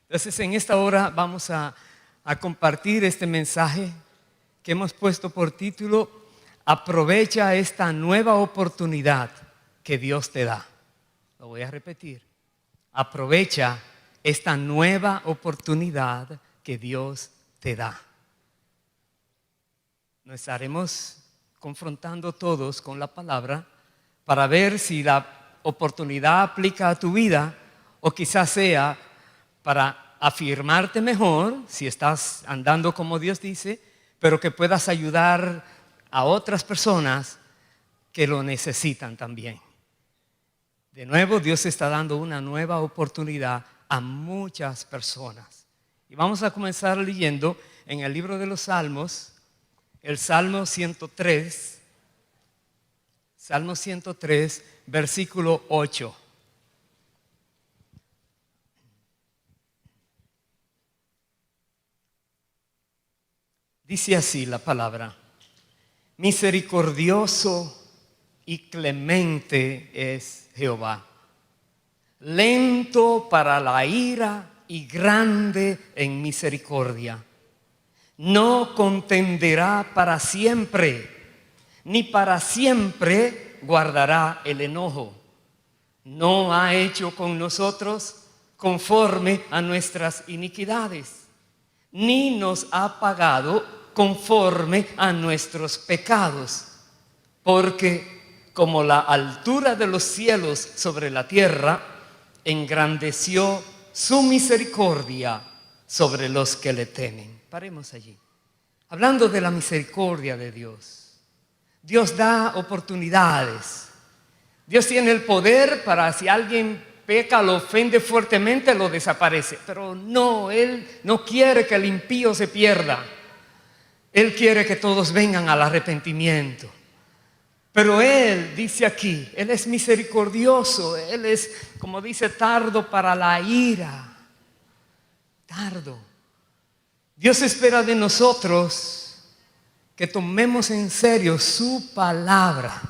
Entonces, en esta hora vamos a compartir este mensaje que hemos puesto por título: aprovecha esta nueva oportunidad que Dios te da. Lo voy a repetir. Aprovecha esta nueva oportunidad que Dios te da. Nos estaremos confrontando todos con la palabra para ver si la oportunidad aplica a tu vida o quizás sea para afirmarte mejor, si estás andando como Dios dice, pero que puedas ayudar a otras personas que lo necesitan también. De nuevo, Dios está dando una nueva oportunidad a muchas personas. Y vamos a comenzar leyendo en el libro de los Salmos, el Salmo 103, versículo 8. Dice así la palabra: misericordioso y clemente es Jehová, lento para la ira y grande en misericordia. No contenderá para siempre, ni para siempre guardará el enojo. No ha hecho con nosotros conforme a nuestras iniquidades, ni nos ha pagado conforme a nuestros pecados. Porque como la altura de los cielos sobre la tierra, engrandeció su misericordia sobre los que le temen. Paremos allí. Hablando de la misericordia de Dios, Dios da oportunidades. Dios tiene el poder para, si alguien peca, lo ofende fuertemente, lo desaparece. Pero no, Él no quiere que el impío se pierda. Él quiere que todos vengan al arrepentimiento. Pero Él dice aquí, Él es misericordioso. Él es, como dice, tardo para la ira. Tardo. Dios espera de nosotros que tomemos en serio su palabra.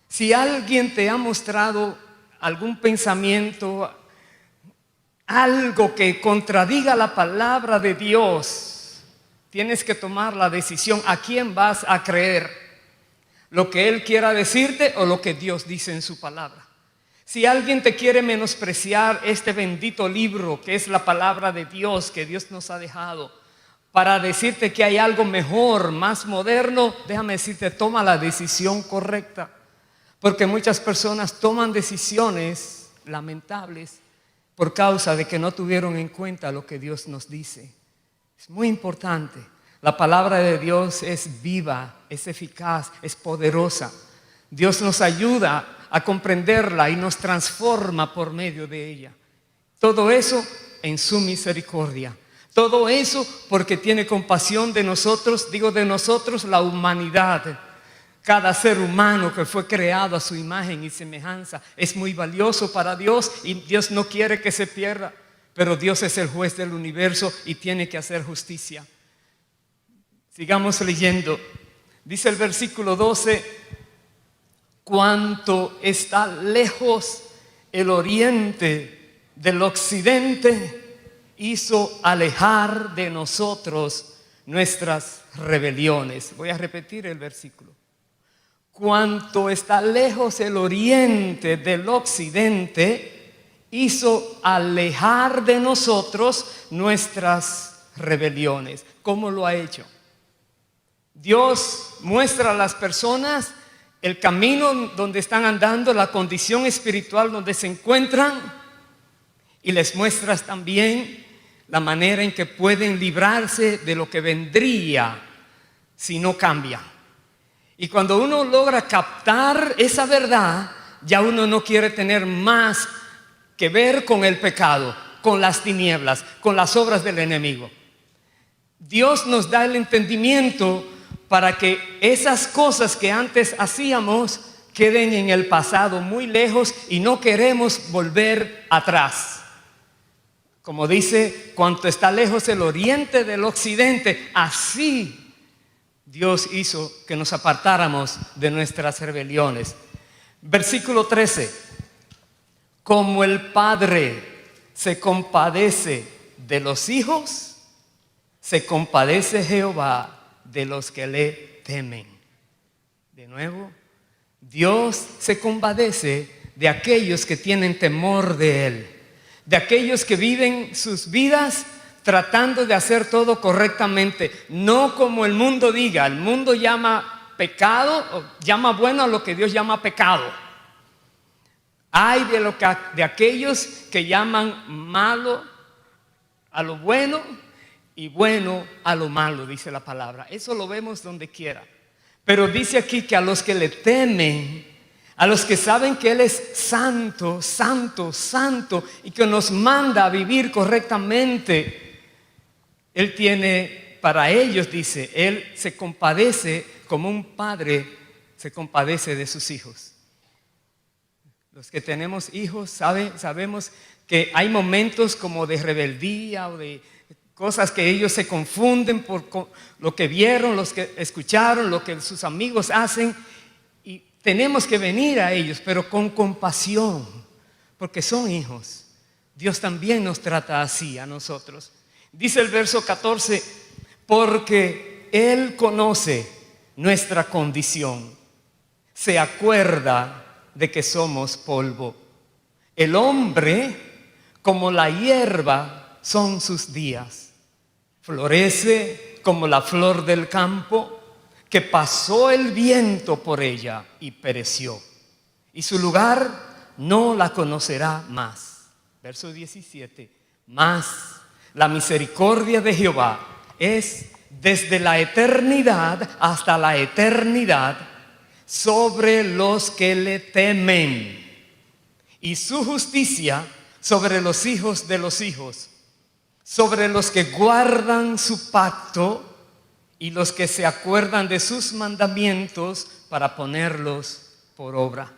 Si alguien te ha mostrado algún pensamiento, algo que contradiga la palabra de Dios, tienes que tomar la decisión a quién vas a creer, lo que Él quiera decirte o lo que Dios dice en su palabra. Si alguien te quiere menospreciar este bendito libro que es la palabra de Dios que Dios nos ha dejado, para decirte que hay algo mejor, más moderno, déjame decirte, toma la decisión correcta. Porque muchas personas toman decisiones lamentables por causa de que no tuvieron en cuenta lo que Dios nos dice. Es muy importante. La palabra de Dios es viva, es eficaz, es poderosa. Dios nos ayuda a comprenderla y nos transforma por medio de ella. Todo eso en su misericordia. Todo eso porque tiene compasión de nosotros, digo de nosotros, la humanidad. Cada ser humano que fue creado a su imagen y semejanza es muy valioso para Dios y Dios no quiere que se pierda. Pero Dios es el juez del universo y tiene que hacer justicia. Sigamos leyendo. Dice el versículo 12: cuánto está lejos el oriente del occidente, hizo alejar de nosotros nuestras rebeliones. Voy a repetir el versículo. Cuánto está lejos el oriente del occidente, hizo alejar de nosotros nuestras rebeliones. ¿Cómo lo ha hecho? Dios muestra a las personas el camino donde están andando, la condición espiritual donde se encuentran, y les muestras también la manera en que pueden librarse de lo que vendría si no cambian. Y cuando uno logra captar esa verdad, ya uno no quiere tener más que ver con el pecado, con las tinieblas, con las obras del enemigo. Dios nos da el entendimiento para que esas cosas que antes hacíamos queden en el pasado muy lejos y no queremos volver atrás. Como dice, cuanto está lejos el oriente del occidente, así Dios hizo que nos apartáramos de nuestras rebeliones. Versículo 13. Como el Padre se compadece de los hijos, se compadece Jehová de los que le temen. De nuevo, Dios se compadece de aquellos que tienen temor de Él, de aquellos que viven sus vidas tratando de hacer todo correctamente, no como el mundo diga. El mundo llama pecado, o llama bueno a lo que Dios llama pecado. Hay de aquellos que llaman malo a lo bueno y bueno a lo malo, dice la palabra. Eso lo vemos donde quiera. Pero dice aquí que a los que le temen, a los que saben que Él es santo, santo, santo, y que nos manda a vivir correctamente, Él tiene para ellos, dice, Él se compadece como un padre se compadece de sus hijos. Los que tenemos hijos sabemos que hay momentos como de rebeldía o de cosas que ellos se confunden por lo que vieron, los que escucharon, lo que sus amigos hacen, y tenemos que venir a ellos, pero con compasión, porque son hijos. Dios también nos trata así a nosotros. Dice el verso 14, porque Él conoce nuestra condición, se acuerda de que somos polvo. El hombre, como la hierba, son sus días. Florece como la flor del campo, que pasó el viento por ella y pereció. Y su lugar no la conocerá más. Verso 17, más la misericordia de Jehová es desde la eternidad hasta la eternidad sobre los que le temen, y su justicia sobre los hijos de los hijos, sobre los que guardan su pacto y los que se acuerdan de sus mandamientos para ponerlos por obra.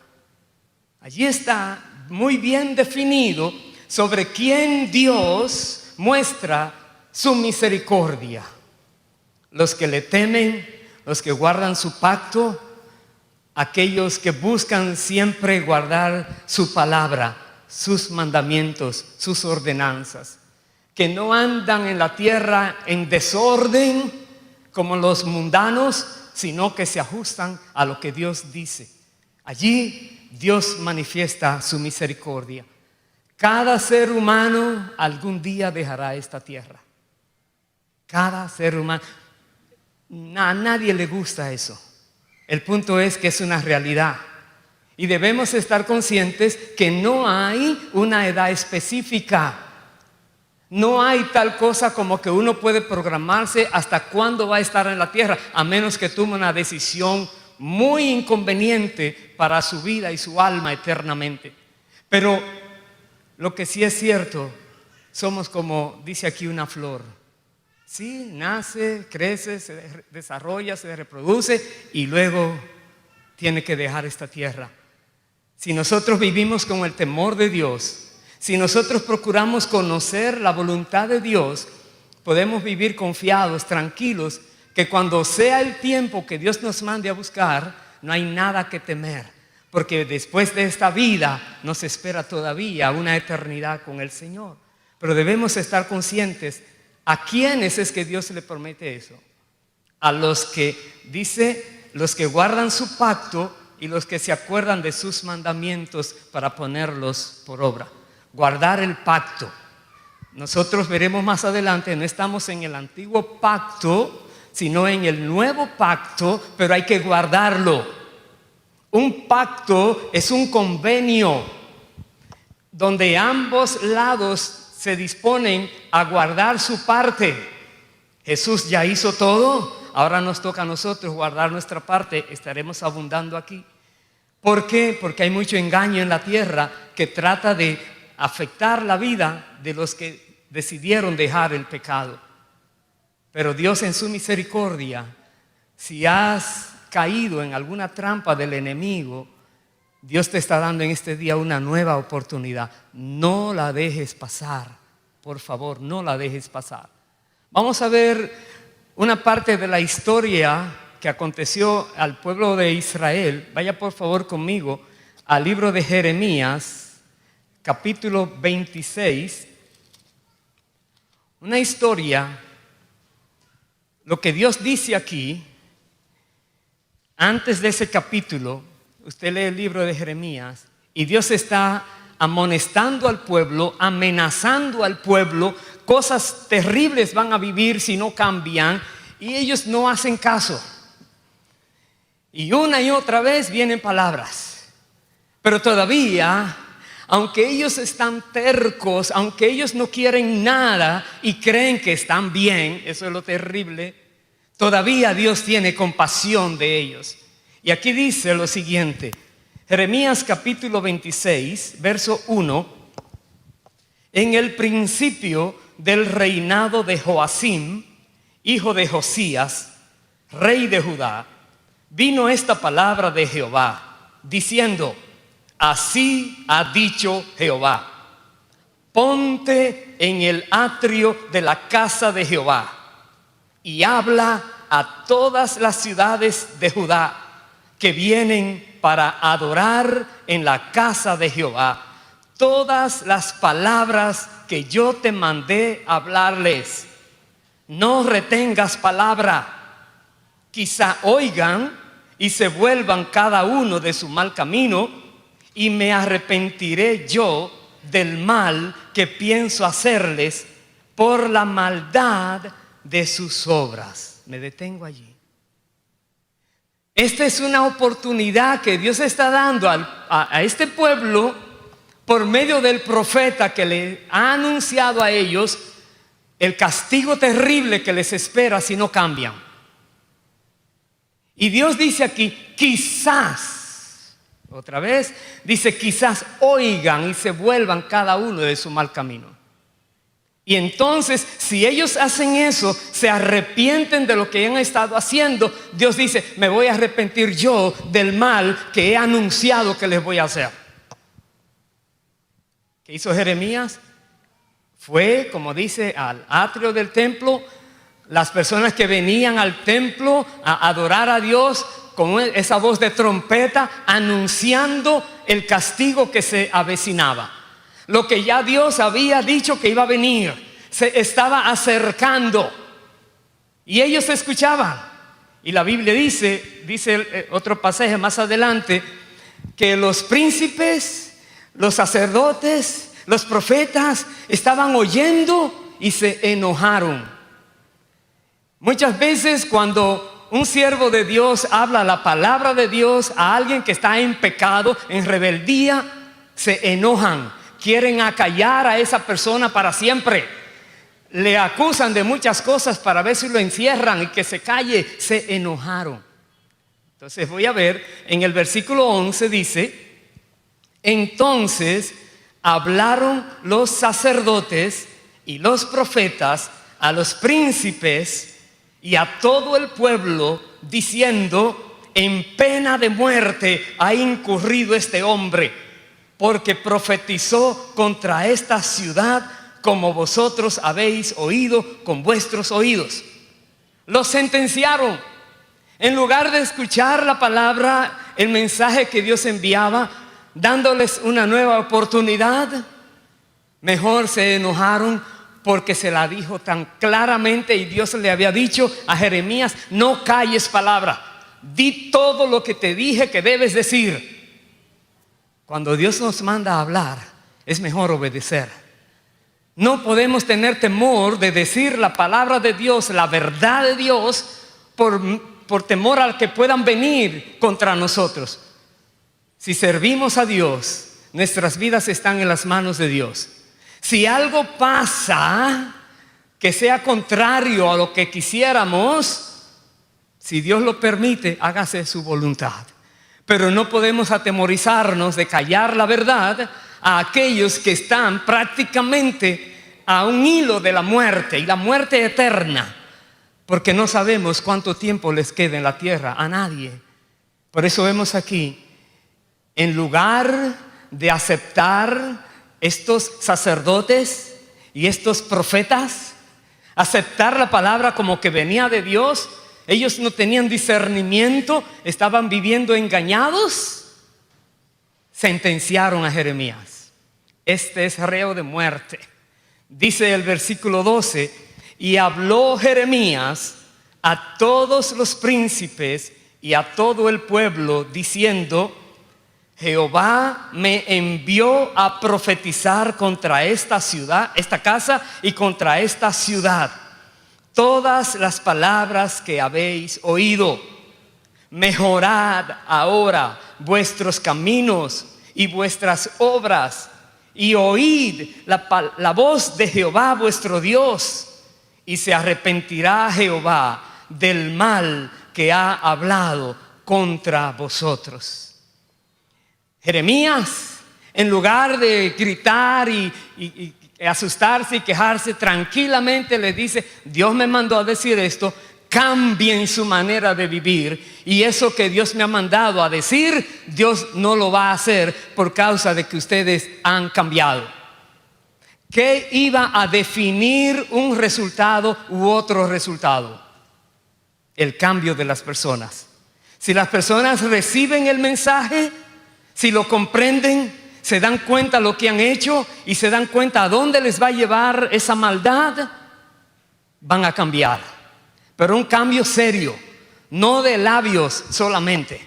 Allí está muy bien definido sobre quién Dios muestra su misericordia. Los que le temen, los que guardan su pacto, aquellos que buscan siempre guardar su palabra, sus mandamientos, sus ordenanzas, que no andan en la tierra en desorden como los mundanos, sino que se ajustan a lo que Dios dice. Allí Dios manifiesta su misericordia. Cada ser humano algún día dejará esta tierra. Cada ser humano. A nadie le gusta eso. El punto es que es una realidad. Y debemos estar conscientes que no hay una edad específica. No hay tal cosa como que uno puede programarse hasta cuándo va a estar en la tierra, a menos que tome una decisión muy inconveniente para su vida y su alma eternamente. Pero lo que sí es cierto, somos como dice aquí una flor. Sí, nace, crece, se desarrolla, se reproduce y luego tiene que dejar esta tierra. Si nosotros vivimos con el temor de Dios, si nosotros procuramos conocer la voluntad de Dios, podemos vivir confiados, tranquilos, que cuando sea el tiempo que Dios nos mande a buscar, no hay nada que temer, porque después de esta vida nos espera todavía una eternidad con el Señor. Pero debemos estar conscientes, ¿a quiénes es que Dios le promete eso? A los que, dice, los que guardan su pacto y los que se acuerdan de sus mandamientos para ponerlos por obra. Guardar el pacto. Nosotros veremos más adelante, no estamos en el antiguo pacto, sino en el nuevo pacto, pero hay que guardarlo. Un pacto es un convenio donde ambos lados se disponen a guardar su parte. Jesús ya hizo todo, ahora nos toca a nosotros guardar nuestra parte. Estaremos abundando aquí. ¿Por qué? Porque hay mucho engaño en la tierra que trata de afectar la vida de los que decidieron dejar el pecado. Pero Dios en su misericordia, si has caído en alguna trampa del enemigo, Dios te está dando en este día una nueva oportunidad. No la dejes pasar, por favor, no la dejes pasar. Vamos a ver una parte de la historia que aconteció al pueblo de Israel. Vaya por favor conmigo al libro de Jeremías, capítulo 26. una historia, lo que Dios dice aquí, antes de ese capítulo, usted lee el libro de Jeremías, y Dios está amonestando al pueblo, amenazando al pueblo, cosas terribles van a vivir si no cambian, y ellos no hacen caso. Y una y otra vez vienen palabras, pero todavía, aunque ellos están tercos, aunque ellos no quieren nada y creen que están bien, eso es lo terrible, todavía Dios tiene compasión de ellos. Y aquí dice lo siguiente, Jeremías capítulo 26, verso 1, en el principio del reinado de Joacim, hijo de Josías, rey de Judá, vino esta palabra de Jehová, diciendo, así ha dicho Jehová, ponte en el atrio de la casa de Jehová y habla a todas las ciudades de Judá que vienen para adorar en la casa de Jehová todas las palabras que yo te mandé hablarles. No retengas palabra. Quizá oigan y se vuelvan cada uno de su mal camino, y me arrepentiré yo del mal que pienso hacerles por la maldad de sus obras. Me detengo allí. Esta es una oportunidad que Dios está dando a este pueblo por medio del profeta que le ha anunciado a ellos el castigo terrible que les espera si no cambian. Y Dios dice aquí, quizás, otra vez, dice quizás oigan y se vuelvan cada uno de su mal camino. Y entonces, si ellos hacen eso, se arrepienten de lo que han estado haciendo, Dios dice, me voy a arrepentir yo del mal que he anunciado que les voy a hacer. ¿Qué hizo Jeremías? Fue, como dice, al atrio del templo. Las personas que venían al templo a adorar a Dios con esa voz de trompeta, anunciando el castigo que se avecinaba. Lo que ya Dios había dicho que iba a venir, se estaba acercando. Y ellos escuchaban. Y la Biblia dice otro pasaje más adelante, que los príncipes, los sacerdotes, los profetas estaban oyendo y se enojaron. Muchas veces cuando un siervo de Dios habla la palabra de Dios a alguien que está en pecado, en rebeldía, se enojan, quieren acallar a esa persona para siempre. Le acusan de muchas cosas para ver si lo encierran y que se calle. Se enojaron. Entonces voy a ver, en el versículo 11 dice, entonces hablaron los sacerdotes y los profetas a los príncipes y a todo el pueblo, diciendo, en pena de muerte ha incurrido este hombre, porque profetizó contra esta ciudad como vosotros habéis oído con vuestros oídos. Los sentenciaron. En lugar de escuchar la palabra, el mensaje que Dios enviaba, dándoles una nueva oportunidad, mejor se enojaron porque se la dijo tan claramente y Dios le había dicho a Jeremías, no calles palabra, di todo lo que te dije que debes decir. Cuando Dios nos manda a hablar, es mejor obedecer. No podemos tener temor de decir la palabra de Dios, la verdad de Dios, por temor al que puedan venir contra nosotros. Si servimos a Dios, nuestras vidas están en las manos de Dios. Si algo pasa que sea contrario a lo que quisiéramos, si Dios lo permite, hágase su voluntad. Pero no podemos atemorizarnos de callar la verdad a aquellos que están prácticamente a un hilo de la muerte, y la muerte eterna, porque no sabemos cuánto tiempo les queda en la tierra a nadie. Por eso vemos aquí, en lugar de aceptar estos sacerdotes y estos profetas, aceptar la palabra como que venía de Dios, ellos no tenían discernimiento, estaban viviendo engañados, sentenciaron a Jeremías. Este es reo de muerte. Dice el versículo 12: y habló Jeremías a todos los príncipes y a todo el pueblo, diciendo: Jehová me envió a profetizar contra esta ciudad, esta casa, y contra esta ciudad todas las palabras que habéis oído. Mejorad ahora vuestros caminos y vuestras obras, y oíd la voz de Jehová vuestro Dios, y se arrepentirá Jehová del mal que ha hablado contra vosotros. Jeremías, en lugar de gritar y asustarse y quejarse, tranquilamente le dice: Dios me mandó a decir esto, cambien su manera de vivir, y eso que Dios me ha mandado a decir, Dios no lo va a hacer por causa de que ustedes han cambiado. ¿Qué iba a definir un resultado u otro resultado? El cambio de las personas. Si las personas reciben el mensaje, si lo comprenden, se dan cuenta lo que han hecho y se dan cuenta a dónde les va a llevar esa maldad, van a cambiar. Pero un cambio serio, no de labios solamente,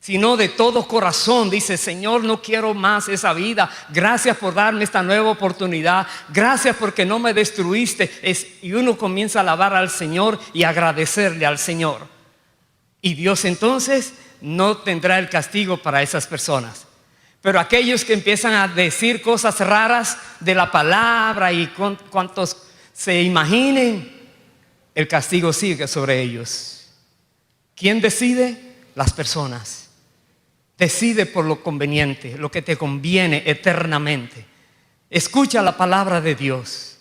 sino de todo corazón. Dice: Señor, no quiero más esa vida. Gracias por darme esta nueva oportunidad. Gracias porque no me destruiste. Y uno comienza a alabar al Señor y agradecerle al Señor. Y Dios entonces no tendrá el castigo para esas personas. Pero aquellos que empiezan a decir cosas raras de la palabra y cuantos se imaginen, el castigo sigue sobre ellos. ¿Quién decide? Las personas. Decide por lo conveniente, lo que te conviene eternamente. Escucha la palabra de Dios.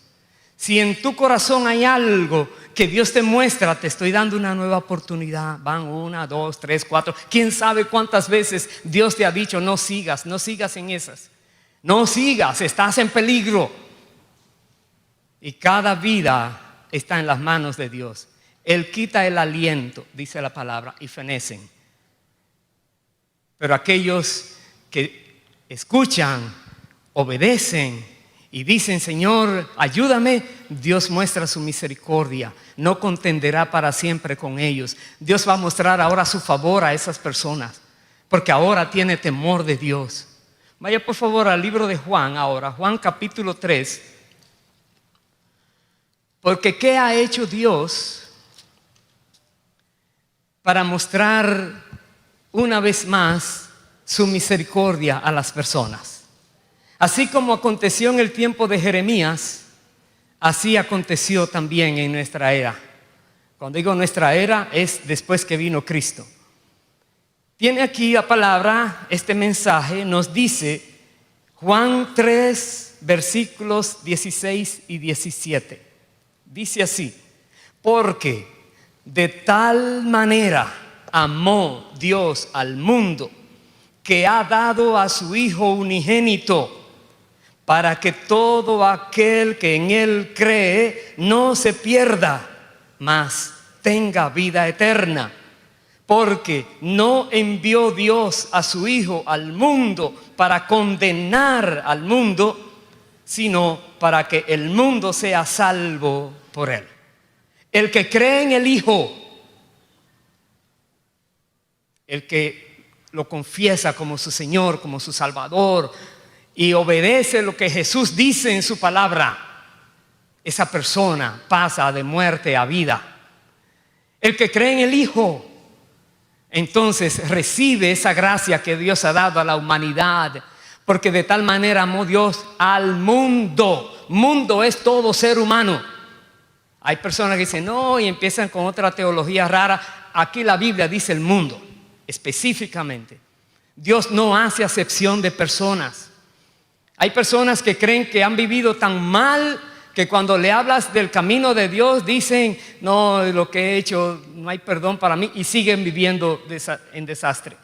Si en tu corazón hay algo que Dios te muestra: te estoy dando una nueva oportunidad. Van 1, 2, 3, 4. ¿Quién sabe cuántas veces Dios te ha dicho: no sigas en esas? No sigas, estás en peligro. Y cada vida está en las manos de Dios. Él quita el aliento, dice la palabra, y fenecen. Pero aquellos que escuchan, obedecen y dicen: Señor, ayúdame, Dios muestra su misericordia. No contenderá para siempre con ellos. Dios va a mostrar ahora su favor a esas personas, porque ahora tiene temor de Dios. Vaya por favor al libro de Juan ahora, Juan capítulo 3. Porque ¿qué ha hecho Dios para mostrar una vez más su misericordia a las personas? Así como aconteció en el tiempo de Jeremías, así aconteció también en nuestra era. Cuando digo nuestra era, es después que vino Cristo. Tiene aquí la palabra, este mensaje nos dice Juan 3, versículos 16 y 17. Dice así: porque de tal manera amó Dios al mundo, que ha dado a su Hijo unigénito, para que todo aquel que en Él cree no se pierda, mas tenga vida eterna. Porque no envió Dios a su Hijo al mundo para condenar al mundo, sino para que el mundo sea salvo por Él. El que cree en el Hijo, el que lo confiesa como su Señor, como su Salvador, y obedece lo que Jesús dice en su palabra, esa persona pasa de muerte a vida. El que cree en el Hijo, entonces recibe esa gracia que Dios ha dado a la humanidad, porque de tal manera amó Dios al mundo. Mundo es todo ser humano. Hay personas que dicen no y empiezan con otra teología rara. Aquí la Biblia dice el mundo específicamente. Dios no hace acepción de personas. Hay personas que creen que han vivido tan mal que cuando le hablas del camino de Dios dicen: no, lo que he hecho no hay perdón para mí, y siguen viviendo en desastre.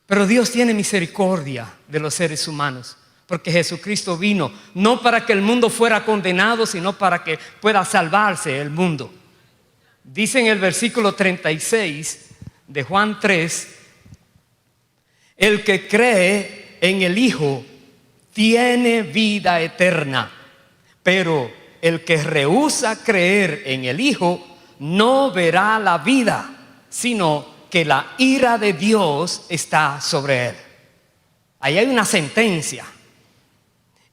Pero Dios tiene misericordia de los seres humanos, porque Jesucristo vino no para que el mundo fuera condenado, sino para que pueda salvarse el mundo. Dice en el versículo 36 de Juan 3: el que cree en el Hijo tiene vida eterna, Pero el que rehúsa creer en el Hijo no verá la vida, sino que la ira de Dios está sobre él. Ahí hay una sentencia.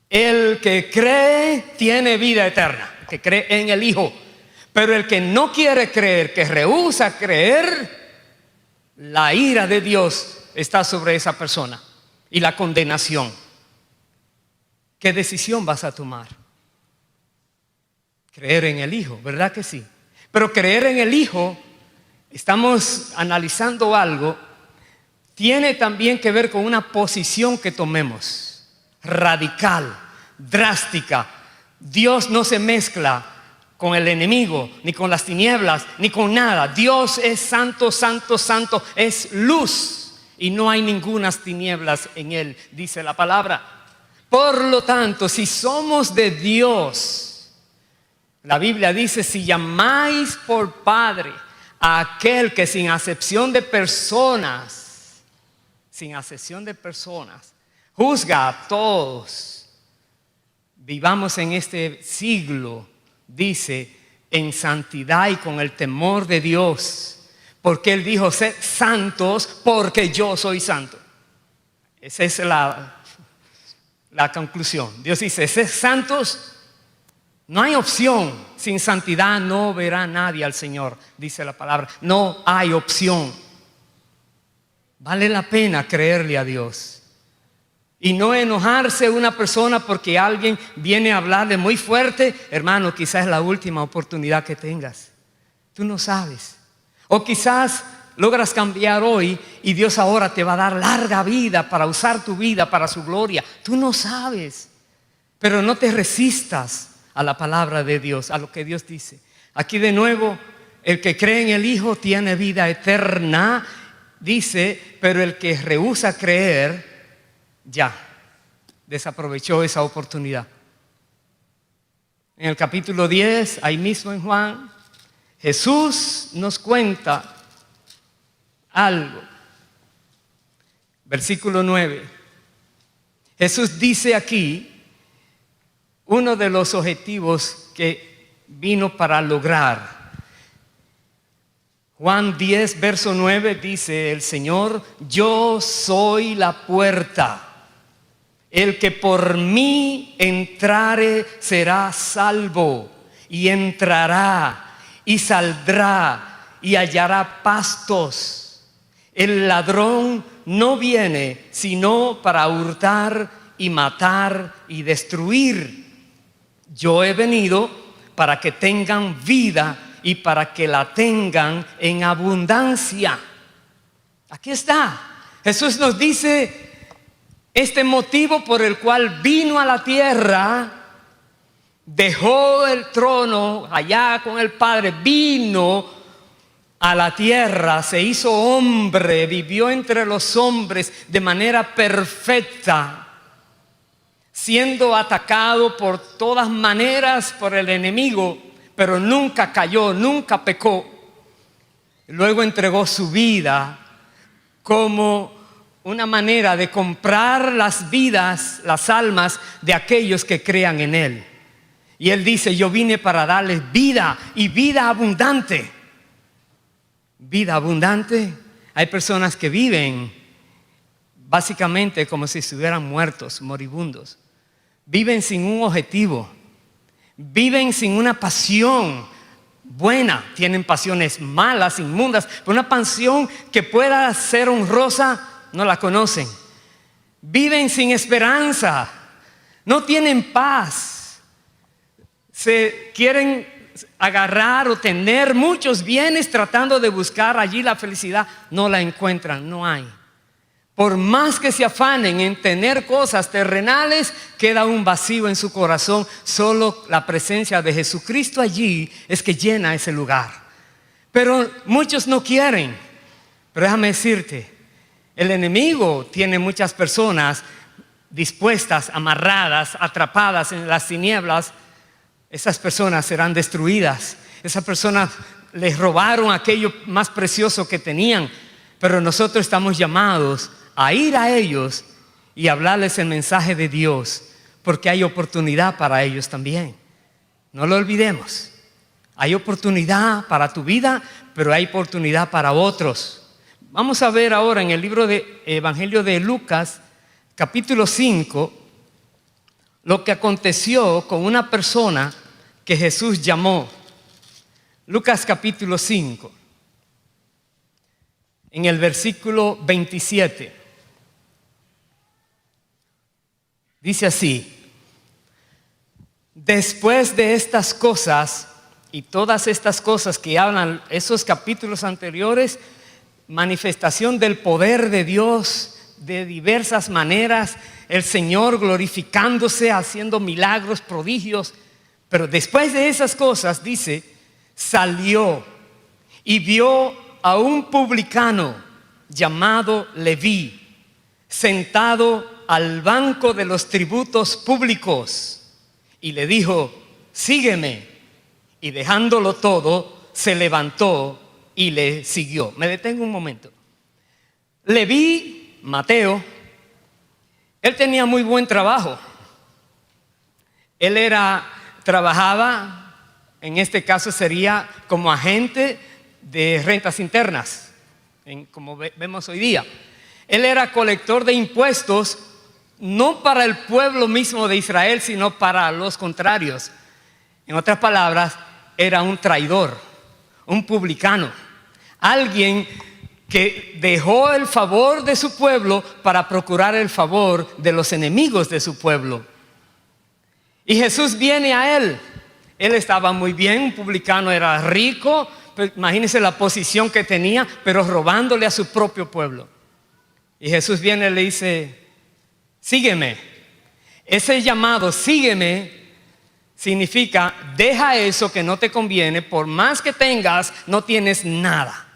El que cree tiene vida eterna, que cree en el Hijo. Pero el que no quiere creer, que rehúsa creer, la ira de Dios está sobre esa persona y la condenación. ¿Qué decisión vas a tomar? Creer en el Hijo, ¿verdad que sí? Pero creer en el Hijo, estamos analizando algo, tiene también que ver con una posición que tomemos, radical, drástica. Dios no se mezcla con el enemigo, ni con las tinieblas, ni con nada. Dios es santo, santo, santo, es luz y no hay ninguna tinieblas en él, dice la palabra. Por lo tanto, si somos de Dios, la Biblia dice, si llamáis por Padre a aquel que sin acepción de personas, juzga a todos, vivamos en este siglo, dice, en santidad y con el temor de Dios, porque Él dijo, sed santos porque yo soy santo. Esa es la conclusión. Dios dice, sed santos. No hay opción. Sin santidad no verá nadie al Señor, dice la palabra. No hay opción. Vale la pena creerle a Dios y no enojarse una persona porque alguien viene a hablarle muy fuerte. Hermano, quizás es la última oportunidad que tengas. Tú no sabes. O quizás logras cambiar hoy y Dios ahora te va a dar larga vida para usar tu vida para su gloria. Tú no sabes. Pero no te resistas a la palabra de Dios, a lo que Dios dice. Aquí de nuevo, el que cree en el Hijo tiene vida eterna. Dice, pero el que rehúsa creer, ya desaprovechó esa oportunidad. En el capítulo 10, ahí mismo en Juan, Jesús nos cuenta algo. Versículo 9. Jesús dice aquí uno de los objetivos que vino para lograr. Juan 10, verso 9 dice el Señor, yo soy la puerta. El que por mí entrare será salvo, y entrará y saldrá y hallará pastos. El ladrón no viene sino para hurtar y matar y destruir. Yo he venido para que tengan vida y para que la tengan en abundancia. Aquí está. Jesús nos dice este motivo por el cual vino a la tierra, dejó el trono allá con el Padre, vino a la tierra, se hizo hombre, vivió entre los hombres de manera perfecta, siendo atacado por todas maneras por el enemigo, pero nunca cayó, nunca pecó. Luego entregó su vida como una manera de comprar las vidas, las almas de aquellos que crean en Él. Y Él dice, yo vine para darles vida y vida abundante. Vida abundante. Hay personas que viven básicamente como si estuvieran muertos, moribundos. Viven sin un objetivo. Viven sin una pasión buena. Tienen pasiones malas, inmundas, pero una pasión que pueda ser honrosa, no la conocen. Viven sin esperanza. No tienen paz. Se quieren agarrar o tener muchos bienes tratando de buscar allí la felicidad. No la encuentran, no hay. Por más que se afanen en tener cosas terrenales, queda un vacío en su corazón. Solo la presencia de Jesucristo allí es que llena ese lugar. Pero muchos no quieren. Pero déjame decirte, el enemigo tiene muchas personas dispuestas, amarradas, atrapadas en las tinieblas. Esas personas serán destruidas. Esas personas les robaron aquello más precioso que tenían. Pero nosotros estamos llamados a ir a ellos y hablarles el mensaje de Dios, porque hay oportunidad para ellos también. No lo olvidemos. Hay oportunidad para tu vida, pero hay oportunidad para otros. Vamos a ver ahora en el libro de Evangelio de Lucas, capítulo 5, lo que aconteció con una persona que Jesús llamó. Lucas capítulo 5, en el versículo 27. Dice así: después de estas cosas y todas estas cosas que hablan esos capítulos anteriores, manifestación del poder de Dios de diversas maneras, el Señor glorificándose, haciendo milagros, prodigios. Pero después de esas cosas, dice, salió y vio a un publicano llamado Leví sentado al banco de los tributos públicos, y le dijo: sígueme. Y dejándolo todo, se levantó y le siguió. Me detengo un momento. Leví, Mateo, él tenía muy buen trabajo. Él trabajaba, en este caso sería como agente de rentas internas, como vemos hoy día. Él era colector de impuestos, no para el pueblo mismo de Israel, sino para los contrarios. En otras palabras, era un traidor, un publicano, alguien que dejó el favor de su pueblo para procurar el favor de los enemigos de su pueblo. Y Jesús viene a él. Él estaba muy bien, un publicano era rico, pero imagínense la posición que tenía, pero robándole a su propio pueblo. Y Jesús viene y le dice: sígueme. Ese llamado, sígueme, significa: deja eso que no te conviene, por más que tengas, no tienes nada.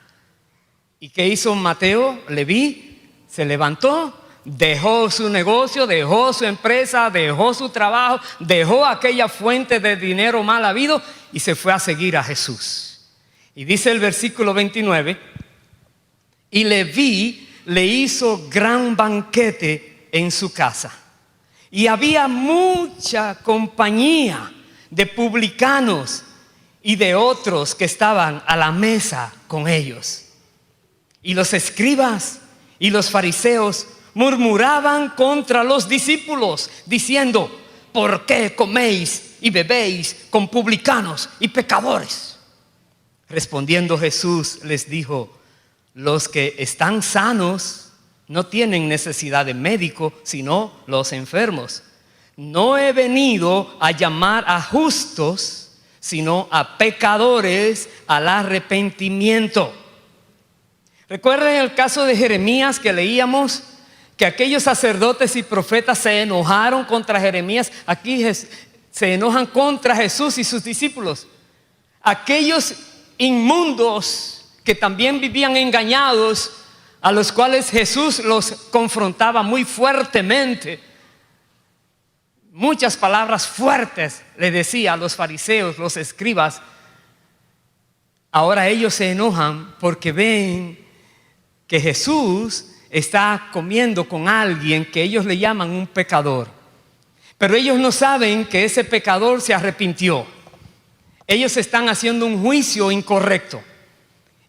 ¿Y qué hizo Mateo? Leví se levantó, dejó su negocio, dejó su empresa, dejó su trabajo, dejó aquella fuente de dinero mal habido y se fue a seguir a Jesús. Y dice el versículo 29: y Leví le hizo gran banquete en su casa, y había mucha compañía de publicanos y de otros que estaban a la mesa con ellos. Y los escribas y los fariseos murmuraban contra los discípulos, diciendo: ¿por qué coméis y bebéis con publicanos y pecadores? Respondiendo Jesús les dijo: los que están sanos no tienen necesidad de médico, sino los enfermos. No he venido a llamar a justos, sino a pecadores al arrepentimiento. Recuerden el caso de Jeremías que leíamos, que aquellos sacerdotes y profetas se enojaron contra Jeremías. Aquí se enojan contra Jesús y sus discípulos. Aquellos inmundos que también vivían engañados, a los cuales Jesús los confrontaba muy fuertemente. Muchas palabras fuertes le decía a los fariseos, los escribas. Ahora ellos se enojan porque ven que Jesús está comiendo con alguien que ellos le llaman un pecador. Pero ellos no saben que ese pecador se arrepintió. Ellos están haciendo un juicio incorrecto.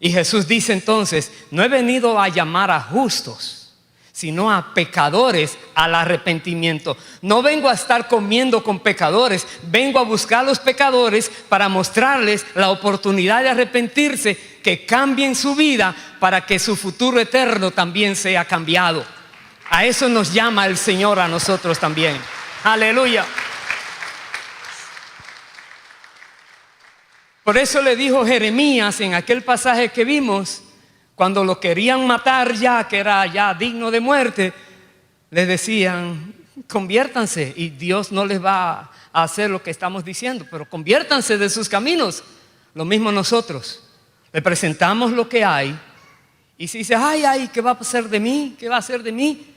Y Jesús dice entonces: no he venido a llamar a justos, sino a pecadores al arrepentimiento. No vengo a estar comiendo con pecadores, vengo a buscar a los pecadores para mostrarles la oportunidad de arrepentirse, que cambien su vida para que su futuro eterno también sea cambiado. A eso nos llama el Señor a nosotros también. Aleluya. Por eso le dijo Jeremías en aquel pasaje que vimos, cuando lo querían matar ya, que era ya digno de muerte, le decían: conviértanse, y Dios no les va a hacer lo que estamos diciendo, pero conviértanse de sus caminos. Lo mismo nosotros, le presentamos lo que hay, y si dice: ay, ¿qué va a hacer de mí? ¿Qué va a hacer de mí?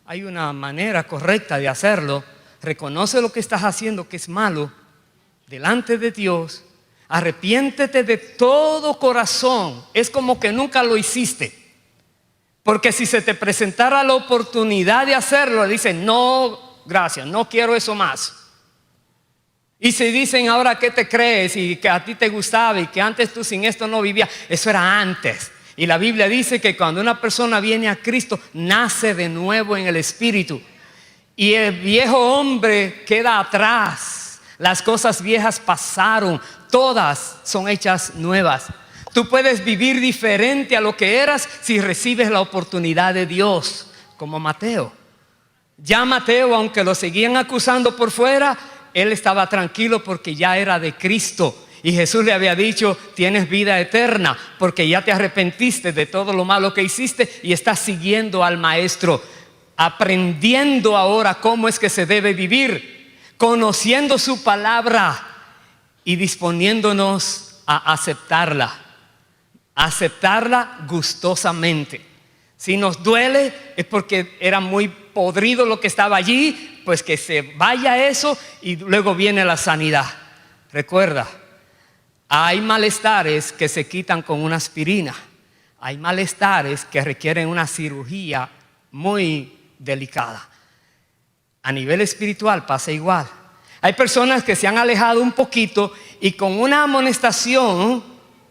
Hay una manera correcta de hacerlo. Reconoce lo que estás haciendo que es malo delante de Dios. Arrepiéntete de todo corazón. Es como que nunca lo hiciste. Porque si se te presentara la oportunidad de hacerlo, dice: no gracias, no quiero eso más. Y se dicen ahora que te crees y que a ti te gustaba y que antes tú sin esto no vivías. Eso era antes. Y la Biblia dice que cuando una persona viene a Cristo, nace de nuevo en el Espíritu. Y el viejo hombre queda atrás. Las cosas viejas pasaron. Todas son hechas nuevas. Tú puedes vivir diferente a lo que eras si recibes la oportunidad de Dios, como Mateo. Ya Mateo, aunque lo seguían acusando por fuera, él estaba tranquilo porque ya era de Cristo. Y Jesús le había dicho, tienes vida eterna porque ya te arrepentiste de todo lo malo que hiciste y estás siguiendo al Maestro, aprendiendo ahora cómo es que se debe vivir, conociendo su palabra y disponiéndonos a aceptarla gustosamente. Si nos duele es porque era muy podrido lo que estaba allí, pues que se vaya eso y luego viene la sanidad. Recuerda, hay malestares que se quitan con una aspirina. Hay malestares que requieren una cirugía muy delicada. A nivel espiritual pasa igual. Hay personas que se han alejado un poquito y con una amonestación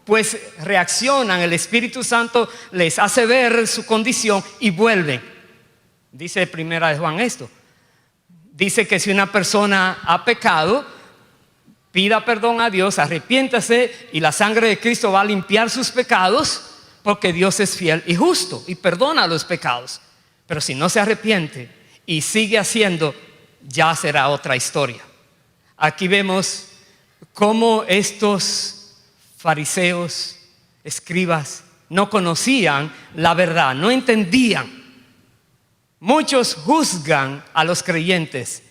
pues reaccionan. El Espíritu Santo les hace ver su condición y vuelven. Dice primera de Juan esto. Dice que si una persona ha pecado, pida perdón a Dios, arrepiéntase y la sangre de Cristo va a limpiar sus pecados porque Dios es fiel y justo y perdona los pecados. Pero si no se arrepiente y sigue haciendo, ya será otra historia. Aquí vemos cómo estos fariseos, escribas, no conocían la verdad, no entendían. Muchos juzgan a los creyentes.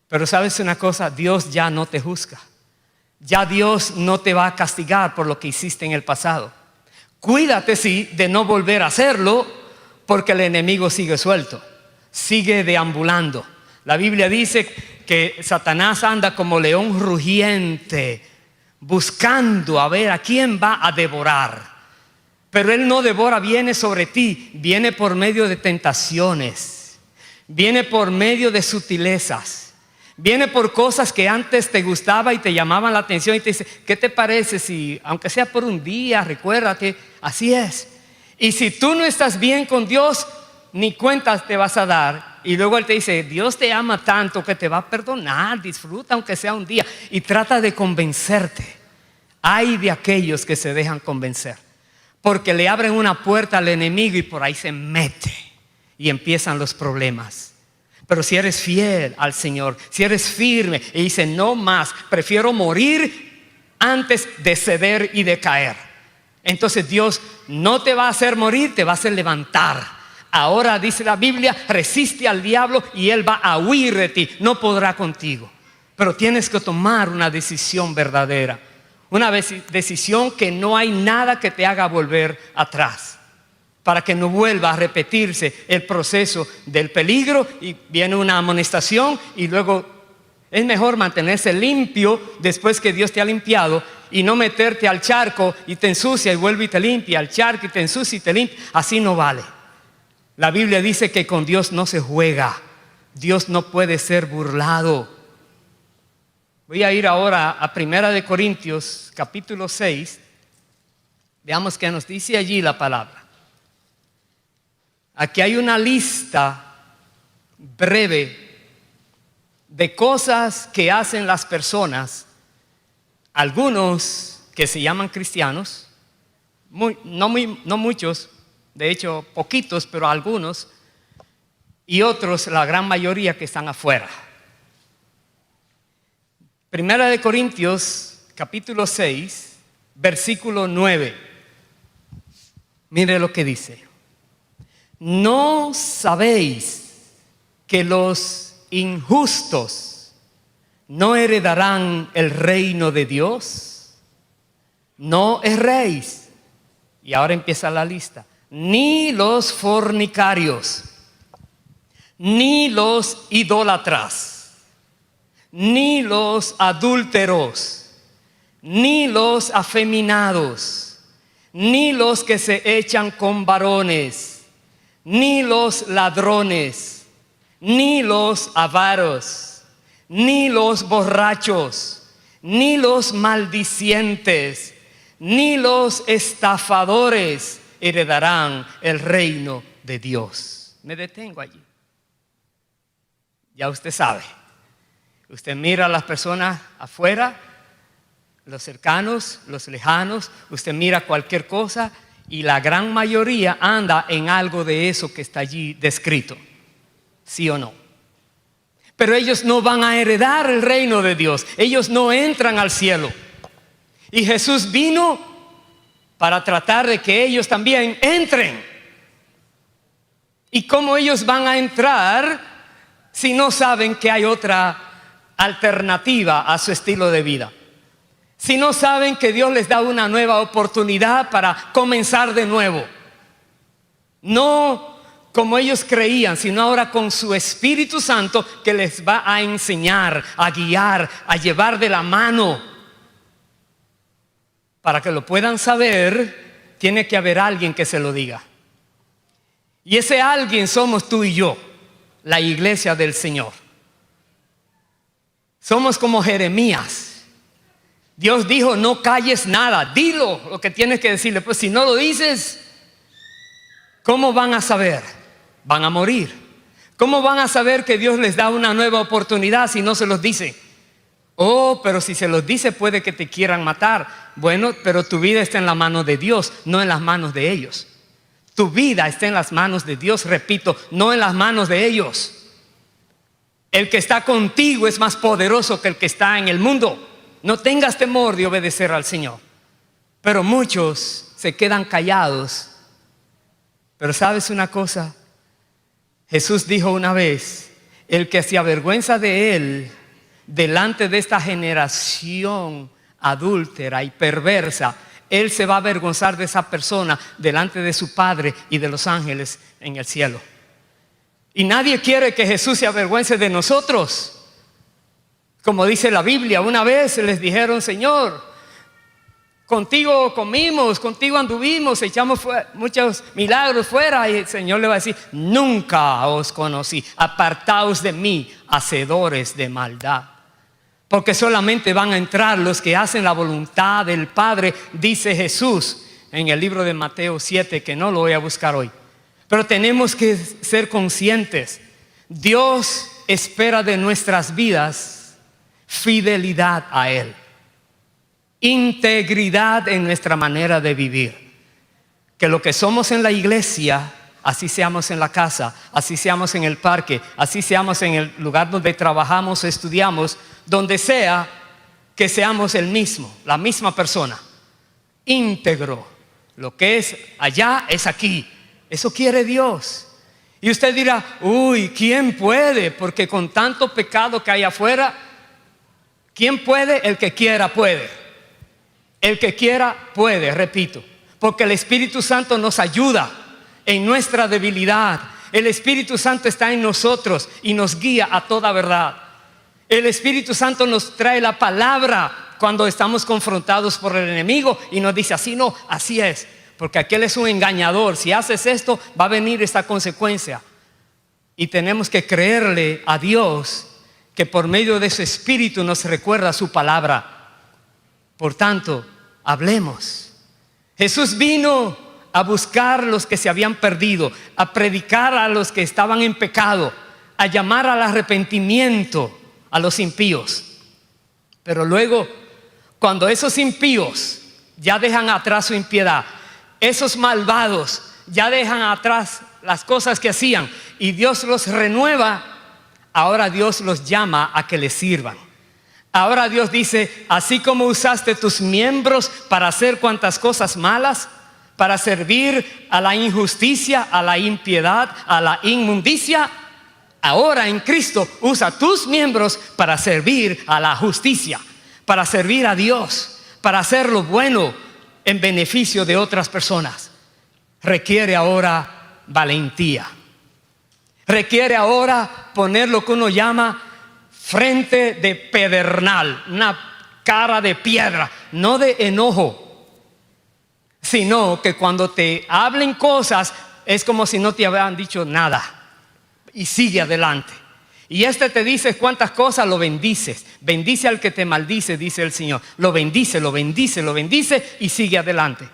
Pero ¿sabes una cosa? Dios ya no te juzga. Ya Dios no te va a castigar por lo que hiciste en el pasado. Cuídate, sí, de no volver a hacerlo, porque el enemigo sigue suelto, sigue deambulando. La Biblia dice que Satanás anda como león rugiente, buscando a ver a quién va a devorar. Pero él no devora, viene sobre ti, viene por medio de tentaciones, viene por medio de sutilezas. Viene por cosas que antes te gustaba y te llamaban la atención y te dice, ¿qué te parece si, aunque sea por un día, recuérdate? Así es. Y si tú no estás bien con Dios, ni cuentas te vas a dar. Y luego Él te dice, Dios te ama tanto que te va a perdonar, disfruta aunque sea un día. Y trata de convencerte. Hay de aquellos que se dejan convencer, porque le abren una puerta al enemigo y por ahí se mete y empiezan los problemas. Pero si eres fiel al Señor, si eres firme y dices no más, prefiero morir antes de ceder y de caer, entonces Dios no te va a hacer morir, te va a hacer levantar. Ahora dice la Biblia, resiste al diablo y él va a huir de ti, no podrá contigo. Pero tienes que tomar una decisión verdadera, una decisión que no hay nada que te haga volver atrás, para que no vuelva a repetirse el proceso del peligro y viene una amonestación y luego es mejor mantenerse limpio después que Dios te ha limpiado y no meterte al charco y te ensucia y vuelve y te limpia, al charco y te ensucia y te limpia. Así no vale. La Biblia dice que con Dios no se juega. Dios no puede ser burlado. Voy a ir ahora a 1 Corintios capítulo 6. Veamos qué nos dice allí la palabra. Aquí hay una lista breve de cosas que hacen las personas, algunos que se llaman cristianos, no muchos, de hecho poquitos, pero algunos, y otros, la gran mayoría que están afuera. 1 Corintios capítulo 6, versículo 9. Mire lo que dice. ¿No sabéis que los injustos no heredarán el reino de Dios? No erréis. Y ahora empieza la lista. Ni los fornicarios, ni los idólatras, ni los adúlteros, ni los afeminados, ni los que se echan con varones, ni los ladrones, ni los avaros, ni los borrachos, ni los maldicientes, ni los estafadores heredarán el reino de Dios. Me detengo allí. Ya usted sabe. Usted mira a las personas afuera, los cercanos, los lejanos, usted mira cualquier cosa y la gran mayoría anda en algo de eso que está allí descrito. ¿Sí o no? Pero ellos no van a heredar el reino de Dios. Ellos no entran al cielo. Y Jesús vino para tratar de que ellos también entren. ¿Y cómo ellos van a entrar si no saben que hay otra alternativa a su estilo de vida? Si no saben que Dios les da una nueva oportunidad para comenzar de nuevo. No como ellos creían, sino ahora con su Espíritu Santo que les va a enseñar, a guiar, a llevar de la mano. Para que lo puedan saber, tiene que haber alguien que se lo diga. Y ese alguien somos tú y yo, la iglesia del Señor. Somos como Jeremías. Dios dijo, no calles nada, dilo lo que tienes que decirle. Pues si no lo dices, ¿cómo van a saber? Van a morir. ¿Cómo van a saber que Dios les da una nueva oportunidad si no se los dice? Oh, pero si se los dice puede que te quieran matar. Bueno, pero tu vida está en la mano de Dios, no en las manos de ellos. Tu vida está en las manos de Dios, repito, no en las manos de ellos. El que está contigo es más poderoso que el que está en el mundo. No tengas temor de obedecer al Señor. Pero muchos se quedan callados. Pero ¿sabes una cosa? Jesús dijo una vez, el que se avergüenza de él delante de esta generación adúltera y perversa, él se va a avergonzar de esa persona delante de su Padre y de los ángeles en el cielo. Y nadie quiere que Jesús se avergüence de nosotros. Como dice la Biblia, una vez les dijeron, Señor, contigo comimos, contigo anduvimos, echamos muchos milagros fuera. Y el Señor le va a decir, nunca os conocí, apartaos de mí, hacedores de maldad. Porque solamente van a entrar los que hacen la voluntad del Padre, dice Jesús en el libro de Mateo 7, que no lo voy a buscar hoy. Pero tenemos que ser conscientes. Dios espera de nuestras vidas fidelidad a Él, integridad en nuestra manera de vivir. Que lo que somos en la iglesia, así seamos en la casa, así seamos en el parque, así seamos en el lugar donde trabajamos, estudiamos, donde sea, que seamos el mismo, la misma persona, íntegro. Lo que es allá es aquí. Eso quiere Dios. Y usted dirá, uy, ¿quién puede? Porque con tanto pecado que hay afuera, ¿quién puede? El que quiera puede. El que quiera puede, repito. Porque el Espíritu Santo nos ayuda en nuestra debilidad. El Espíritu Santo está en nosotros y nos guía a toda verdad. El Espíritu Santo nos trae la palabra cuando estamos confrontados por el enemigo y nos dice, así no, así es. Porque aquel es un engañador. Si haces esto, va a venir esta consecuencia. Y tenemos que creerle a Dios, que por medio de su Espíritu nos recuerda su palabra. Por tanto, hablemos. Jesús vino a buscar a los que se habían perdido, a predicar a los que estaban en pecado, a llamar al arrepentimiento a los impíos. Pero luego, cuando esos impíos ya dejan atrás su impiedad, esos malvados ya dejan atrás las cosas que hacían y Dios los renueva, ahora Dios los llama a que les sirvan. Ahora Dios dice, así como usaste tus miembros para hacer cuantas cosas malas, para servir a la injusticia, a la impiedad, a la inmundicia, ahora en Cristo usa tus miembros para servir a la justicia, para servir a Dios, para hacer lo bueno en beneficio de otras personas. Requiere ahora valentía. Requiere ahora poner lo que uno llama frente de pedernal, una cara de piedra, no de enojo, sino que cuando te hablen cosas es como si no te habían dicho nada. y sigue adelante. Y te dice cuántas cosas, lo bendices. Bendice al que te maldice, dice el Señor. Lo bendice, lo bendice, lo bendice y sigue adelante.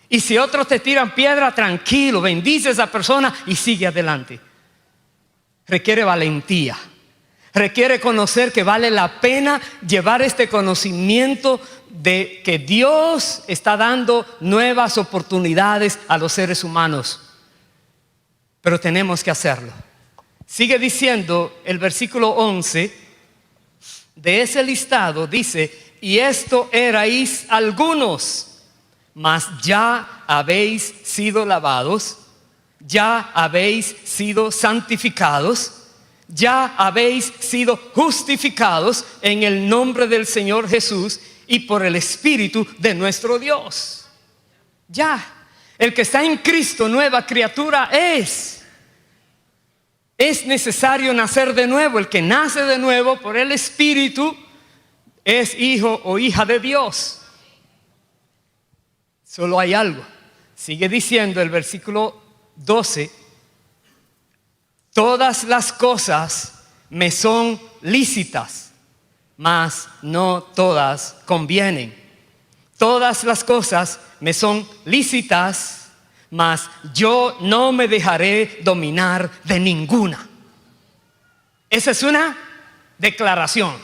Y si otros te tiran piedra, tranquilo, bendice a esa persona y sigue adelante. Requiere valentía. Requiere conocer que vale la pena llevar este conocimiento de que Dios está dando nuevas oportunidades a los seres humanos. Pero tenemos que hacerlo. Sigue diciendo el versículo 11 de ese listado, dice: y esto erais algunos, mas ya habéis sido lavados, ya habéis sido santificados, ya habéis sido justificados en el nombre del Señor Jesús y por el Espíritu de nuestro Dios. Ya, el que está en Cristo, nueva criatura es. Es necesario nacer de nuevo. El que nace de nuevo por el Espíritu es hijo o hija de Dios. Solo hay algo. Sigue diciendo el versículo 12: todas las cosas me son lícitas, mas no todas convienen. Todas las cosas me son lícitas, mas yo no me dejaré dominar de ninguna. Esa es una declaración.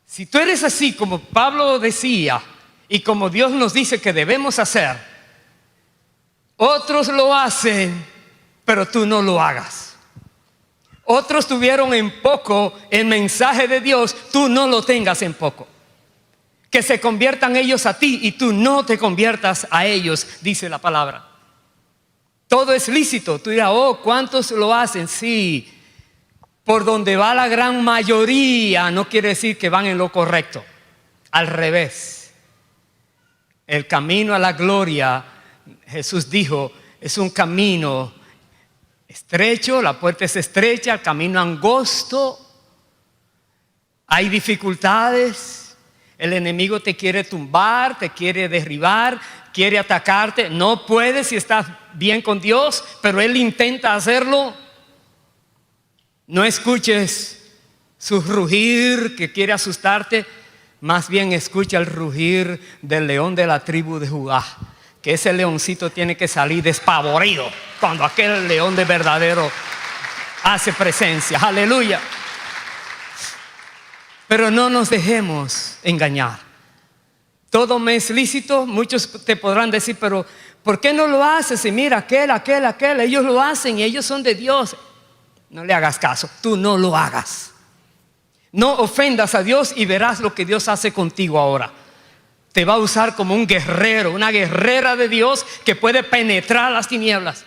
Si tú eres así como Pablo decía y como Dios nos dice que debemos hacer, otros lo hacen, pero tú no lo hagas. Otros tuvieron en poco el mensaje de Dios, tú no lo tengas en poco. Que se conviertan ellos a ti y tú no te conviertas a ellos, dice la palabra. Todo es lícito. Tú dirás: oh, ¿cuántos lo hacen? Sí, por donde va la gran mayoría no quiere decir que van en lo correcto. Al revés. El camino a la gloria, Jesús dijo, es un camino estrecho, la puerta es estrecha, el camino angosto. Hay dificultades. El enemigo te quiere tumbar, te quiere derribar, quiere atacarte. No puedes si estás bien con Dios, pero él intenta hacerlo. No escuches su rugir que quiere asustarte. Más bien escucha el rugir del león de la tribu de Judá. Que ese leoncito tiene que salir despavorido cuando aquel león de verdadero hace presencia. Aleluya. Pero no nos dejemos engañar. Todo me es lícito. Muchos te podrán decir: pero ¿por qué no lo haces? Y mira, aquel, ellos lo hacen y ellos son de Dios. No le hagas caso, tú no lo hagas. No ofendas a Dios y verás lo que Dios hace contigo ahora. Te va a usar como un guerrero, una guerrera de Dios que puede penetrar las tinieblas.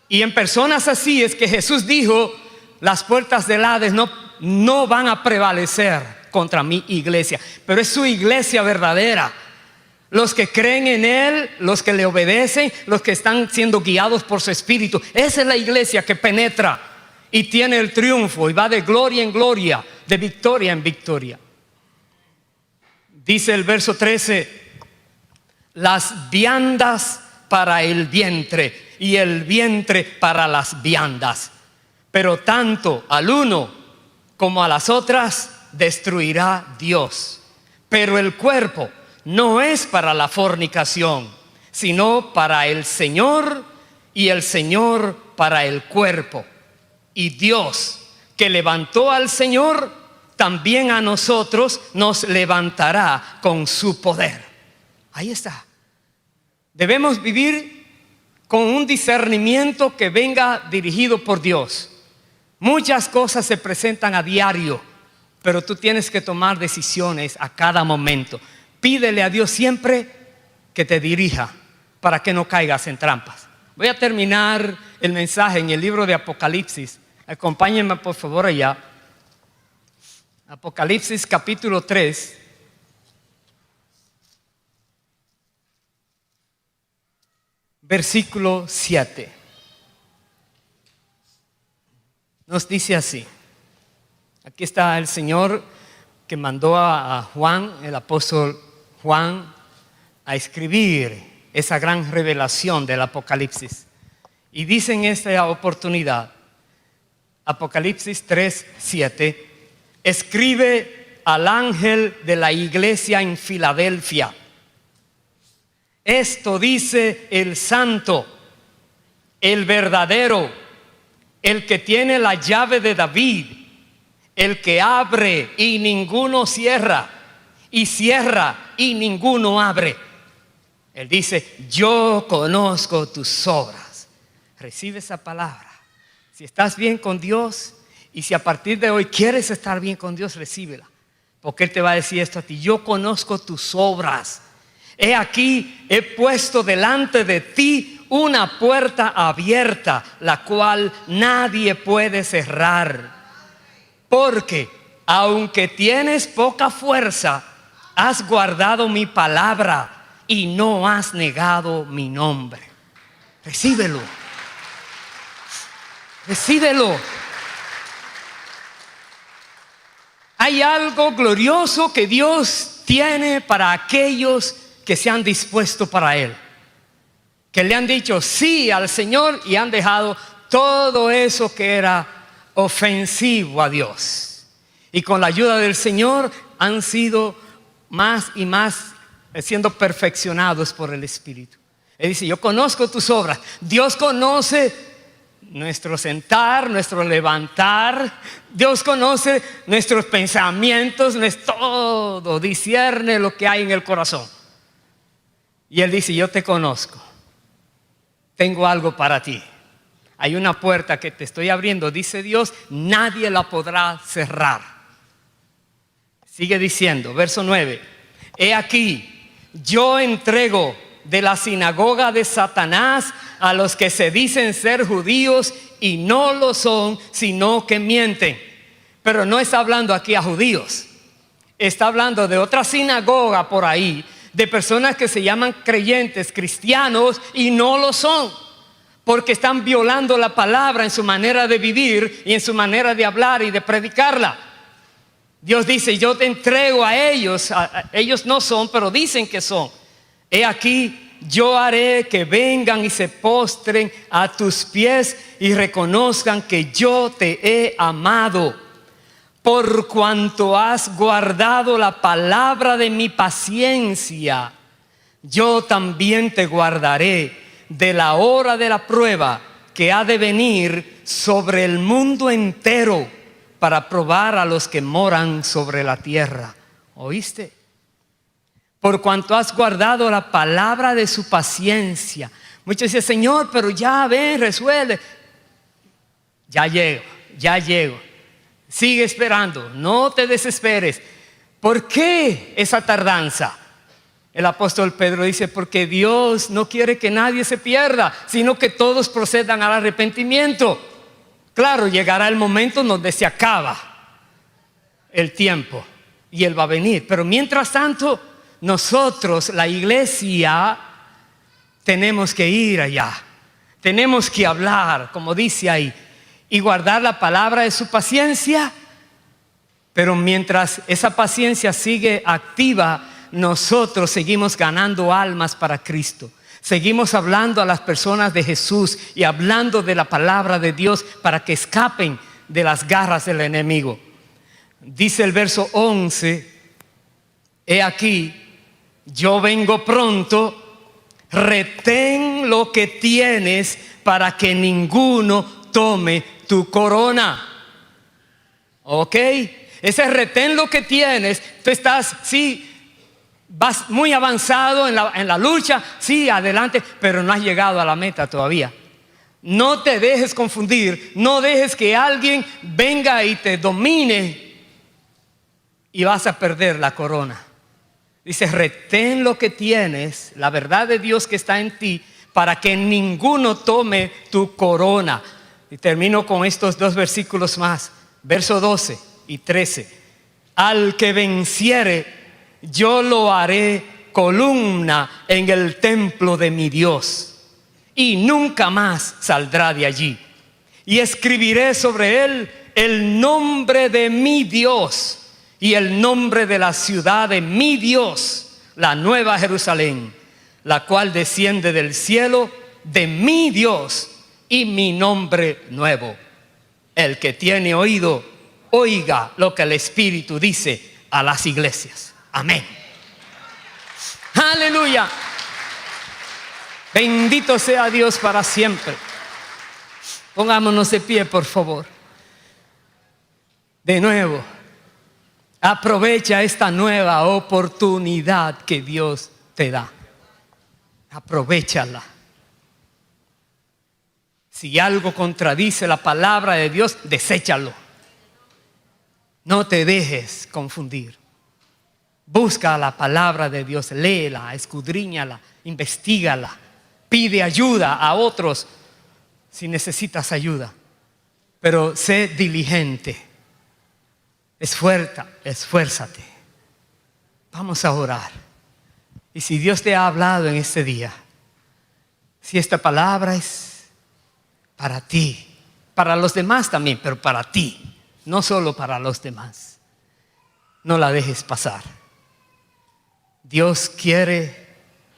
Y en personas así es que Jesús dijo: las puertas del Hades no van a prevalecer contra mi iglesia. Pero es su iglesia verdadera. Los que creen en Él, los que le obedecen, los que están siendo guiados por su Espíritu. Esa es la iglesia que penetra y tiene el triunfo y va de gloria en gloria, de victoria en victoria. Dice el verso 13: las viandas para el vientre y el vientre para las viandas. Pero tanto al uno como a las otras destruirá Dios. Pero el cuerpo no es para la fornicación, sino para el Señor, y el Señor para el cuerpo. Y Dios, que levantó al Señor, también a nosotros nos levantará con su poder. Ahí está. Debemos vivir con un discernimiento que venga dirigido por Dios. Muchas cosas se presentan a diario, pero tú tienes que tomar decisiones a cada momento. Pídele a Dios siempre que te dirija para que no caigas en trampas. Voy a terminar el mensaje en el libro de Apocalipsis. Acompáñenme por favor allá. Apocalipsis capítulo 3. Versículo 7. Nos dice así. Aquí está el Señor que mandó a Juan, el apóstol Juan, a escribir esa gran revelación del Apocalipsis. Y dice en esta oportunidad: Apocalipsis 3:7, escribe al ángel de la iglesia en Filadelfia: esto dice el santo, el verdadero, el que tiene la llave de David, el que abre y ninguno cierra, y cierra y ninguno abre. Él dice: yo conozco tus obras. Recibe esa palabra. Si estás bien con Dios, y si a partir de hoy quieres estar bien con Dios, recíbela. Porque Él te va a decir esto a ti: yo conozco tus obras. He aquí, he puesto delante de ti una puerta abierta, la cual nadie puede cerrar. Porque aunque tienes poca fuerza, has guardado mi palabra y no has negado mi nombre. Recíbelo. Recíbelo. Hay algo glorioso que Dios tiene para aquellos que se han dispuesto para Él, que le han dicho sí al Señor y han dejado todo eso que era ofensivo a Dios, y con la ayuda del Señor han sido más y más siendo perfeccionados por el Espíritu. Él dice: yo conozco tus obras. Dios conoce nuestro sentar, nuestro levantar. Dios conoce nuestros pensamientos, todo, discierne lo que hay en el corazón. Y Él dice: yo te conozco, tengo algo para ti. Hay una puerta que te estoy abriendo, dice Dios, nadie la podrá cerrar. Sigue diciendo, verso 9: he aquí, yo entrego de la sinagoga de Satanás a los que se dicen ser judíos y no lo son, sino que mienten. Pero no está hablando aquí a judíos, está hablando de otra sinagoga por ahí, de personas que se llaman creyentes, cristianos, y no lo son, porque están violando la palabra en su manera de vivir y en su manera de hablar y de predicarla. Dios dice: yo te entrego a ellos. Ellos no son, pero dicen que son. He aquí, yo haré que vengan y se postren a tus pies y reconozcan que yo te he amado, por cuanto has guardado la palabra de mi paciencia. Yo también te guardaré de la hora de la prueba que ha de venir sobre el mundo entero, para probar a los que moran sobre la tierra. ¿Oíste? Por cuanto has guardado la palabra de su paciencia. Muchos dicen: Señor, pero ya ven, resuelve. Ya llego. Sigue esperando, no te desesperes. ¿Por qué esa tardanza? El apóstol Pedro dice: porque Dios no quiere que nadie se pierda, sino que todos procedan al arrepentimiento. Claro, llegará el momento donde se acaba el tiempo y Él va a venir. Pero mientras tanto, nosotros, la iglesia, tenemos que ir allá. Tenemos que hablar, como dice ahí, y guardar la palabra de su paciencia. Pero mientras esa paciencia sigue activa, nosotros seguimos ganando almas para Cristo. Seguimos hablando a las personas de Jesús y hablando de la palabra de Dios para que escapen de las garras del enemigo. Dice el verso 11: he aquí, yo vengo pronto, retén lo que tienes para que ninguno tome tu corona. ¿Ok? Ese retén lo que tienes. Tú estás, sí, vas muy avanzado en la lucha, sí, adelante, pero no has llegado a la meta todavía. No te dejes confundir, no dejes que alguien venga y te domine y vas a perder la corona. Dice: retén lo que tienes, la verdad de Dios que está en ti, para que ninguno tome tu corona. Y termino con estos dos versículos más, verso 12 y 13. Al que venciere, yo lo haré columna en el templo de mi Dios, y nunca más saldrá de allí. Y escribiré sobre él el nombre de mi Dios y el nombre de la ciudad de mi Dios, la nueva Jerusalén, la cual desciende del cielo de mi Dios, y mi nombre nuevo. El que tiene oído, oiga lo que el Espíritu dice a las iglesias. Amén. Aleluya. Bendito sea Dios para siempre. Pongámonos de pie, por favor. De nuevo, aprovecha esta nueva oportunidad que Dios te da. Aprovéchala. Si algo contradice la palabra de Dios, deséchalo. No te dejes confundir. Busca la palabra de Dios, léela, escudriñala, investígala. Pide ayuda a otros si necesitas ayuda. Pero sé diligente. Esfuérzate. Vamos a orar. Y si Dios te ha hablado en este día, si esta palabra es para ti, para los demás también, pero para ti, no solo para los demás, no la dejes pasar. Dios quiere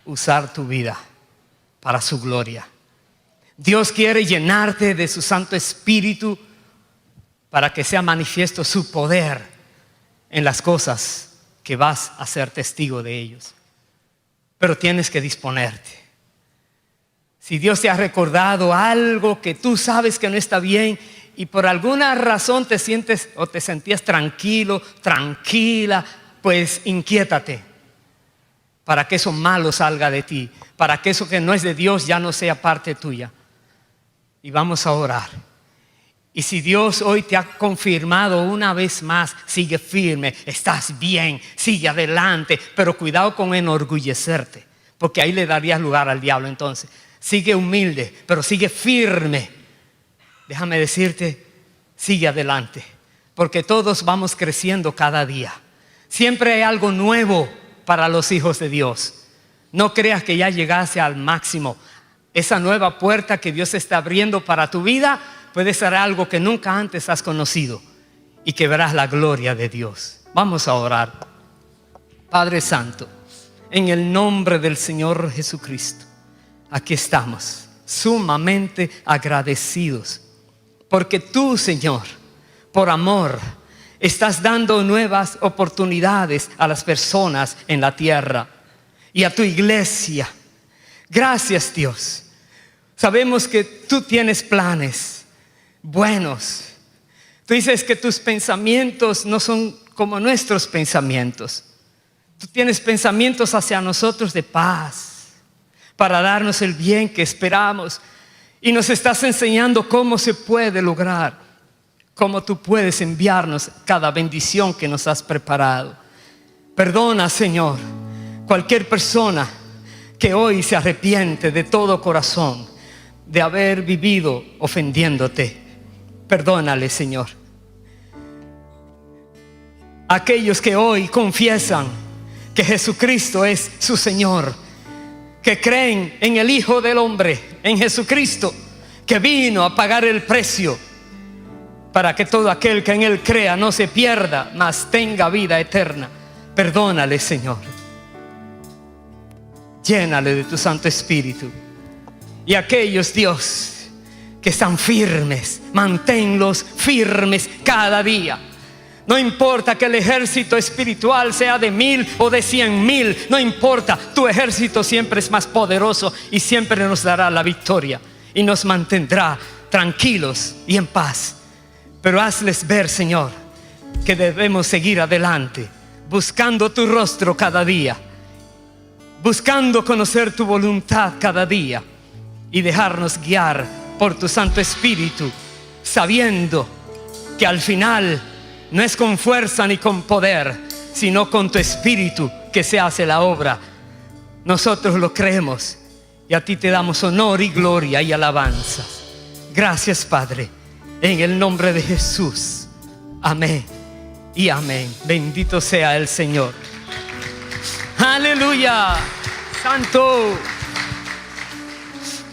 usar tu vida para su gloria. Dios quiere llenarte de su Santo Espíritu para que sea manifiesto su poder en las cosas que vas a ser testigo de ellos. Pero tienes que disponerte. Si Dios te ha recordado algo que tú sabes que no está bien y por alguna razón te sientes o te sentías tranquilo, tranquila, pues inquiétate para que eso malo salga de ti, para que eso que no es de Dios ya no sea parte tuya. Y vamos a orar. Y si Dios hoy te ha confirmado una vez más, sigue firme, estás bien, sigue adelante, pero cuidado con enorgullecerte, porque ahí le darías lugar al diablo. Entonces sigue humilde, pero sigue firme. Déjame decirte, sigue adelante, porque todos vamos creciendo cada día. Siempre hay algo nuevo para los hijos de Dios. No creas que ya llegaste al máximo. Esa nueva puerta que Dios está abriendo para tu vida puede ser algo que nunca antes has conocido y que verás la gloria de Dios. Vamos a orar. Padre Santo, en el nombre del Señor Jesucristo, aquí estamos sumamente agradecidos porque tú, Señor, por amor, estás dando nuevas oportunidades a las personas en la tierra y a tu iglesia. Gracias, Dios. Sabemos que tú tienes planes buenos. Tú dices que tus pensamientos no son como nuestros pensamientos. Tú tienes pensamientos hacia nosotros de paz, para darnos el bien que esperamos. Y nos estás enseñando cómo se puede lograr, cómo tú puedes enviarnos cada bendición que nos has preparado. Perdona, Señor, cualquier persona que hoy se arrepiente de todo corazón de haber vivido ofendiéndote. Perdónale, Señor. Aquellos que hoy confiesan que Jesucristo es su Señor, que creen en el Hijo del Hombre, en Jesucristo, que vino a pagar el precio para que todo aquel que en Él crea no se pierda, mas tenga vida eterna. Perdónale, Señor. Llénale de tu Santo Espíritu. Y aquellos, Dios, que están firmes, manténlos firmes cada día. No importa que el ejército espiritual sea de 1000 o de 100,000, no importa, tu ejército siempre es más poderoso y siempre nos dará la victoria y nos mantendrá tranquilos y en paz. Pero hazles ver, Señor, que debemos seguir adelante, buscando tu rostro cada día, buscando conocer tu voluntad cada día y dejarnos guiar por tu Santo Espíritu, sabiendo que al final no es con fuerza ni con poder, sino con tu Espíritu que se hace la obra. Nosotros lo creemos y a ti te damos honor y gloria y alabanza. Gracias, Padre, en el nombre de Jesús. Amén y amén. Bendito sea el Señor. Aleluya. Santo.